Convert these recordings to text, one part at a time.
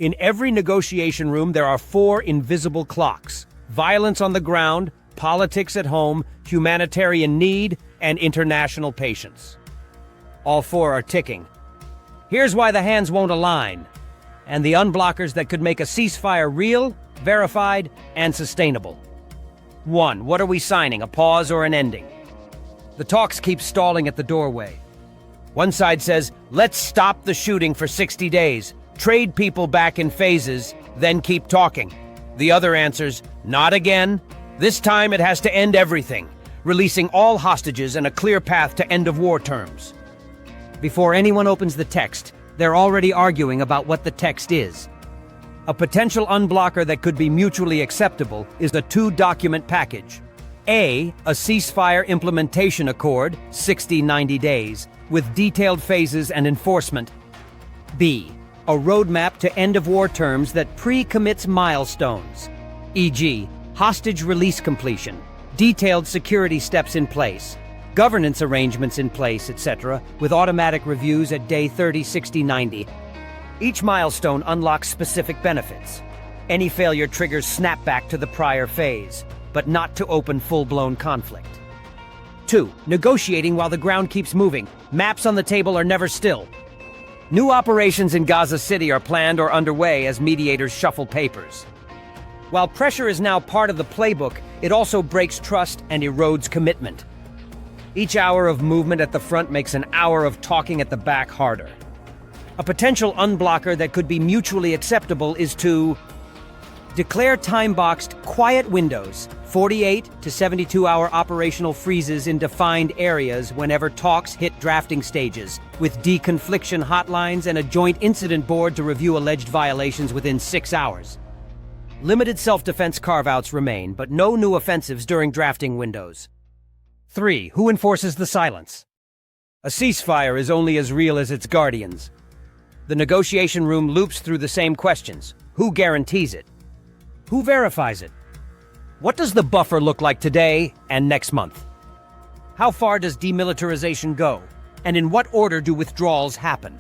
In every negotiation room, there are 4 invisible clocks: violence on the ground, politics at home, humanitarian need, and international patience. All 4 are ticking. Here's why the hands won't align, and the unblockers that could make a ceasefire real, verified, and sustainable. 1. What are we signing, a pause or an ending? The talks keep stalling at the doorway. One side says, let's stop the shooting for 60 days, trade people back in phases, then keep talking. The other answers, not again. This time it has to end everything, releasing all hostages and a clear path to end-of-war terms. Before anyone opens the text, they're already arguing about what the text is. A potential unblocker that could be mutually acceptable is a 2-document package. A ceasefire implementation accord, 60-90 days, with detailed phases and enforcement. B, a roadmap to end-of-war terms that pre-commits milestones, e.g., hostage release completion, detailed security steps in place, governance arrangements in place, etc., with automatic reviews at day 30, 60, 90. Each milestone unlocks specific benefits. Any failure triggers snapback to the prior phase, but not to open full-blown conflict. 2. Negotiating while the ground keeps moving. Maps on the table are never still. New operations in Gaza City are planned or underway as mediators shuffle papers. While pressure is now part of the playbook, it also breaks trust and erodes commitment. Each hour of movement at the front makes an hour of talking at the back harder. A potential unblocker that could be mutually acceptable is to declare time-boxed, quiet windows, 48 to 72-hour operational freezes in defined areas whenever talks hit drafting stages, with deconfliction hotlines and a joint incident board to review alleged violations within 6 hours. Limited self-defense carve-outs remain, but no new offensives during drafting windows. 3. Who enforces the silence? A ceasefire is only as real as its guardians. The negotiation room loops through the same questions. Who guarantees it? Who verifies it? What does the buffer look like today and next month? How far does demilitarization go? And in what order do withdrawals happen?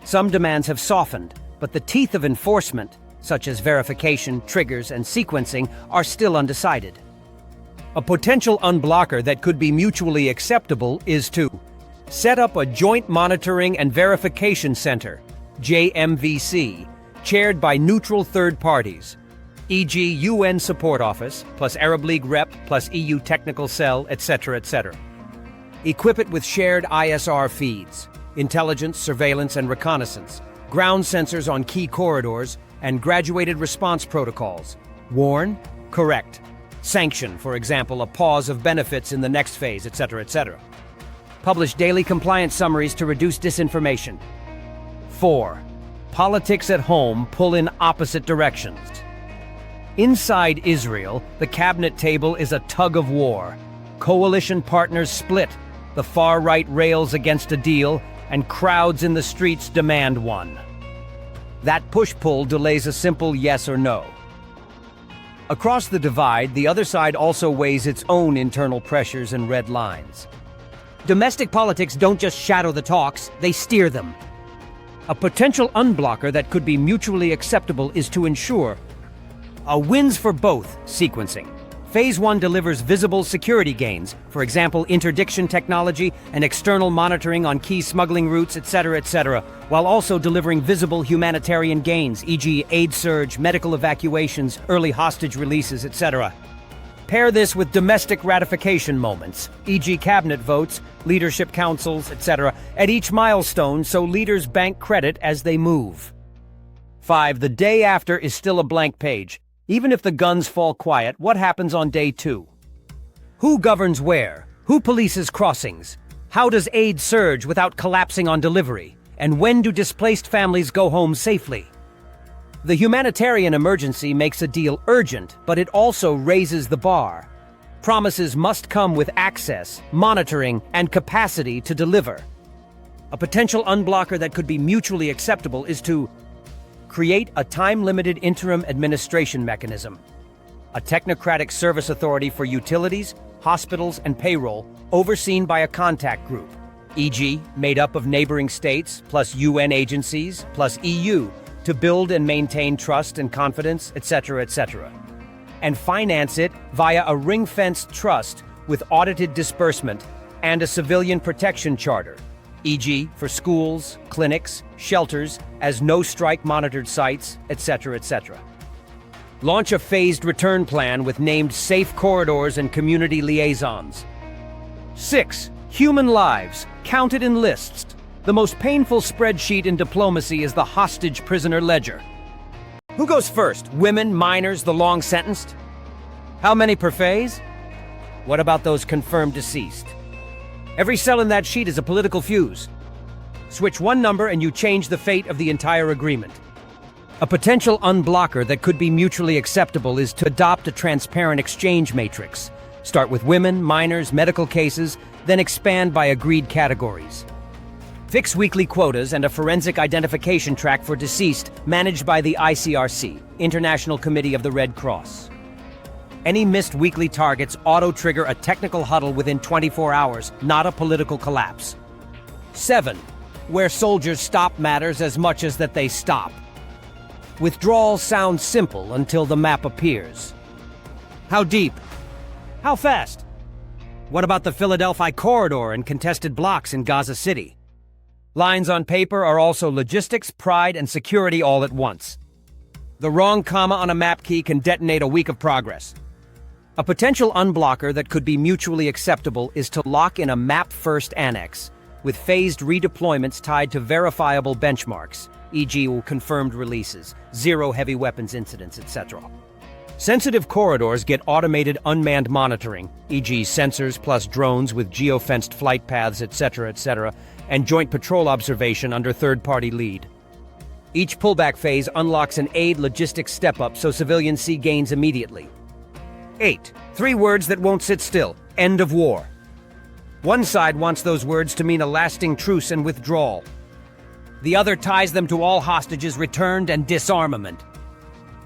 Some demands have softened, but the teeth of enforcement, such as verification, triggers, and sequencing, are still undecided. A potential unblocker that could be mutually acceptable is to set up a Joint Monitoring and Verification Center, JMVC, chaired by neutral third parties, e.g. UN Support Office, plus Arab League Rep, plus EU Technical Cell, etc., etc. Equip it with shared ISR feeds, intelligence, surveillance, and reconnaissance, ground sensors on key corridors, and graduated response protocols. Warn, correct. Sanction, for example, a pause of benefits in the next phase, etc., etc. Publish daily compliance summaries to reduce disinformation. 4. Politics at home pull in opposite directions. Inside Israel, the cabinet table is a tug of war. Coalition partners split, the far right rails against a deal, and crowds in the streets demand one. That push-pull delays a simple yes or no. Across the divide, the other side also weighs its own internal pressures and red lines. Domestic politics don't just shadow the talks, they steer them. A potential unblocker that could be mutually acceptable is to ensure a wins for both sequencing. Phase 1 delivers visible security gains, for example, interdiction technology and external monitoring on key smuggling routes, etc., etc., while also delivering visible humanitarian gains, e.g. aid surge, medical evacuations, early hostage releases, etc. Pair this with domestic ratification moments, e.g. cabinet votes, leadership councils, etc., at each milestone so leaders bank credit as they move. 5. The day after is still a blank page. Even if the guns fall quiet, what happens on day 2? Who governs where? Who polices crossings? How does aid surge without collapsing on delivery? And when do displaced families go home safely? The humanitarian emergency makes a deal urgent, but it also raises the bar. Promises must come with access, monitoring, and capacity to deliver. A potential unblocker that could be mutually acceptable is to create a time-limited interim administration mechanism, a technocratic service authority for utilities, hospitals, and payroll, overseen by a contact group, e.g., made up of neighboring states, plus UN agencies, plus EU, to build and maintain trust and confidence, etc., etc. And finance it via a ring-fenced trust with audited disbursement and a civilian protection charter, e.g. for schools, clinics, shelters, as no-strike monitored sites, etc., etc. Launch a phased return plan with named safe corridors and community liaisons. 6. Human lives, counted in lists. The most painful spreadsheet in diplomacy is the hostage prisoner ledger. Who goes first? Women, minors, the long-sentenced? How many per phase? What about those confirmed deceased? Every cell in that sheet is a political fuse. Switch one number and you change the fate of the entire agreement. A potential unblocker that could be mutually acceptable is to adopt a transparent exchange matrix. Start with women, minors, medical cases, then expand by agreed categories. Fix weekly quotas and a forensic identification track for deceased managed by the ICRC, International Committee of the Red Cross. Any missed weekly targets auto-trigger a technical huddle within 24 hours, not a political collapse. 7. Where soldiers stop matters as much as that they stop. Withdrawal sounds simple until the map appears. How deep? How fast? What about the Philadelphia corridor and contested blocks in Gaza City? Lines on paper are also logistics, pride, and security all at once. The wrong comma on a map key can detonate a week of progress. A potential unblocker that could be mutually acceptable is to lock in a map-first annex, with phased redeployments tied to verifiable benchmarks, e.g. confirmed releases, zero heavy weapons incidents, etc. Sensitive corridors get automated unmanned monitoring, e.g. sensors plus drones with geofenced flight paths, etc., etc., and joint patrol observation under third-party lead. Each pullback phase unlocks an aid logistics step-up so civilians see gains immediately. 8. 3 words that won't sit still. End of war. One side wants those words to mean a lasting truce and withdrawal. The other ties them to all hostages returned and disarmament.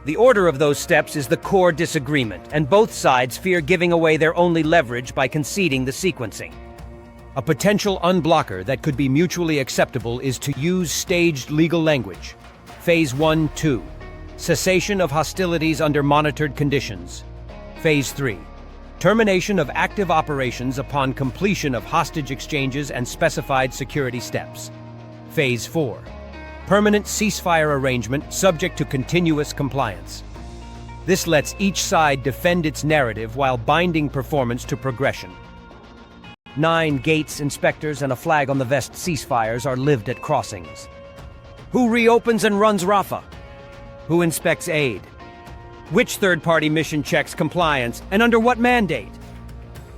The order of those steps is the core disagreement, and both sides fear giving away their only leverage by conceding the sequencing. A potential unblocker that could be mutually acceptable is to use staged legal language. Phase 1-2. Cessation of hostilities under monitored conditions. Phase 3. Termination of active operations upon completion of hostage exchanges and specified security steps. Phase 4. Permanent ceasefire arrangement subject to continuous compliance. This lets each side defend its narrative while binding performance to progression. 9 gates, inspectors, and a flag on the vest ceasefires are lived at crossings. Who reopens and runs Rafah? Who inspects aid? Which third-party mission checks compliance, and under what mandate?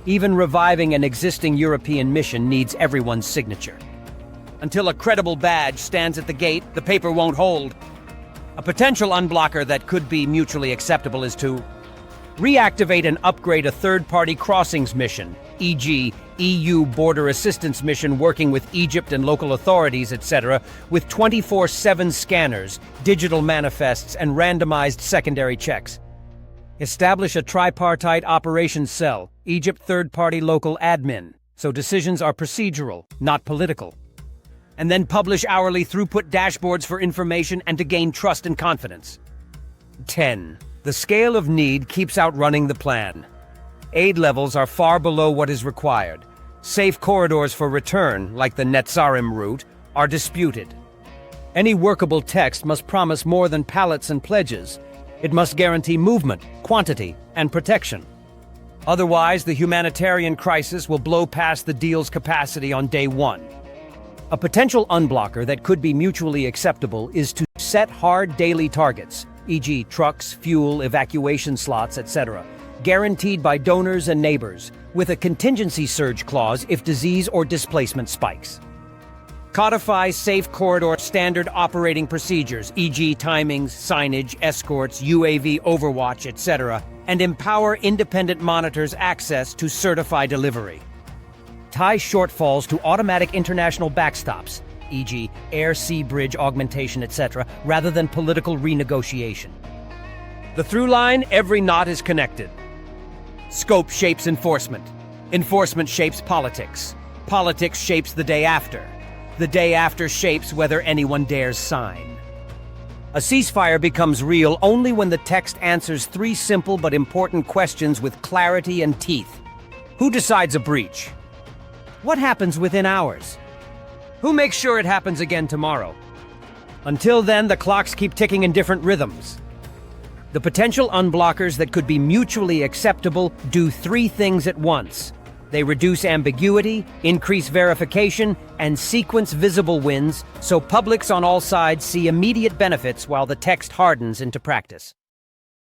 Even reviving an existing European mission needs everyone's signature. Until a credible badge stands at the gate, the paper won't hold. A potential unblocker that could be mutually acceptable is to reactivate and upgrade a third-party crossings mission, e.g. EU border assistance mission working with Egypt and local authorities, etc., with 24/7 scanners, digital manifests, and randomized secondary checks. Establish a tripartite operations cell, Egypt third-party local admin, so decisions are procedural, not political. And then publish hourly throughput dashboards for information and to gain trust and confidence. 10. The scale of need keeps outrunning the plan. Aid levels are far below what is required. Safe corridors for return, like the Netzarim route, are disputed. Any workable text must promise more than pallets and pledges. It must guarantee movement, quantity, and protection. Otherwise, the humanitarian crisis will blow past the deal's capacity on day one. A potential unblocker that could be mutually acceptable is to set hard daily targets, e.g. trucks, fuel, evacuation slots, etc., guaranteed by donors and neighbors, with a contingency surge clause if disease or displacement spikes. Codify safe corridor standard operating procedures, e.g. timings, signage, escorts, UAV overwatch, etc., and empower independent monitors access to certify delivery. Tie shortfalls to automatic international backstops, e.g. air-sea bridge augmentation, etc., rather than political renegotiation. The through line, every knot is connected. Scope shapes enforcement. Enforcement shapes politics. Politics shapes the day after. The day after shapes whether anyone dares sign. A ceasefire becomes real only when the text answers three simple but important questions with clarity and teeth. Who decides a breach? What happens within hours? Who makes sure it happens again tomorrow? Until then, the clocks keep ticking in different rhythms. The potential unblockers that could be mutually acceptable do three things at once. They reduce ambiguity, increase verification, and sequence visible wins so publics on all sides see immediate benefits while the text hardens into practice.